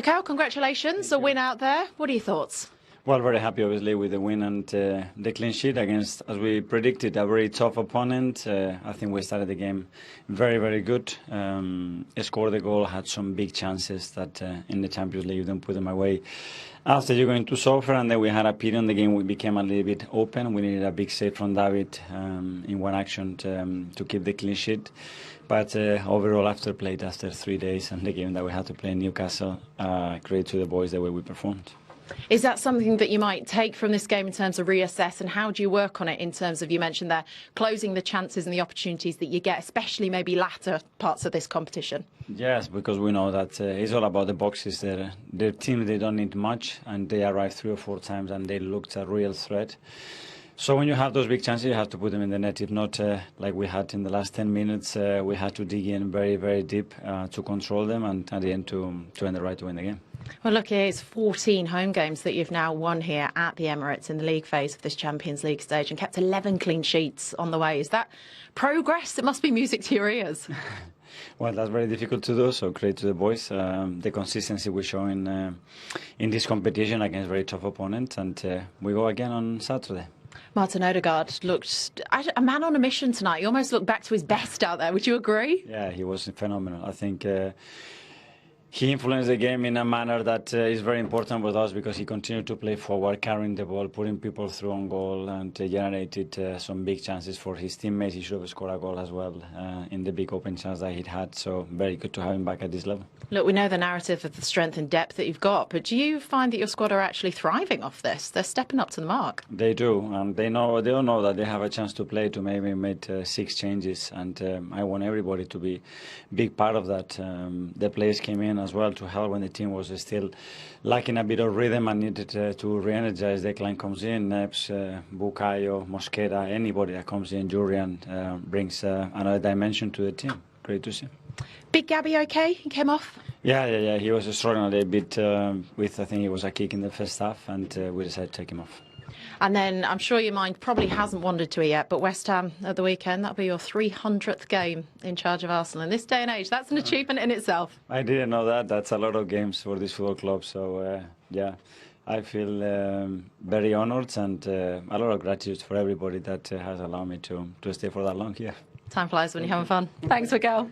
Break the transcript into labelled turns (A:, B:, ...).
A: Mikel, congratulations, a win out there. What are your thoughts?
B: Well, very happy, obviously, with the win and the clean sheet against, as we predicted, a very tough opponent. I think we started the game very, very good. Scored the goal, had some big chances that in the Champions League, you don't put them away. After you're going to suffer, and then we had a period in the game we became a little bit open. We needed a big save from David in one action to keep the clean sheet. But overall, after 3 days and the game that we had to play in Newcastle, credit to the boys the way we performed.
A: Is that something that you might take from this game in terms of reassess, and how do you work on it in terms of, you mentioned there, closing the chances and the opportunities that you get, especially maybe latter parts of this competition?
B: Yes, because we know that it's all about the boxes. Their team, they don't need much, and they arrived 3 or 4 times and they looked a real threat. So when you have those big chances, you have to put them in the net. If not, like we had in the last 10 minutes, we had to dig in very, very deep to control them and at the end to earn the right to win the game.
A: Well, look, it's 14 home games that you've now won here at the Emirates in the league phase of this Champions League stage and kept 11 clean sheets on the way. Is that progress? It must be music to your ears.
B: Well, that's very difficult to do, so credit to the boys. The consistency we show in this competition against very tough opponents, and we go again on Saturday.
A: Martin Odegaard looked a man on a mission tonight. He almost looked back to his best out there. Would you agree?
B: Yeah, he was phenomenal. I think he influenced the game in a manner that is very important with us, because he continued to play forward, carrying the ball, putting people through on goal, and generated some big chances for his teammates. He should have scored a goal as well in the big open chance that he'd had. So very good to have him back at this level. Look,
A: we know the narrative of the strength and depth that you've got, but do you find that your squad are actually thriving off this? They're stepping up to the mark.
B: They do, and they all know that they have a chance to play, to maybe make 6 changes, and I want everybody to be a big part of that. The players came in as well to help when the team was still lacking a bit of rhythm and needed to re-energize. The client comes in, Neps, Bukayo, Mosquera, anybody that comes in, Jurian brings another dimension to the team. Great to see.
A: Big Gabby okay? He came off?
B: Yeah. He was struggling a little bit with, I think it was a kick in the first half, and we decided to take him off.
A: And then I'm sure your mind probably hasn't wandered to it yet, but West Ham at the weekend, that'll be your 300th game in charge of Arsenal. In this day and age, that's an achievement in itself.
B: I didn't know that. That's a lot of games for this football club. So, yeah, I feel very honoured, and a lot of gratitude for everybody that has allowed me to stay for that long here.
A: Time flies when you're having fun. Thanks, Mikel.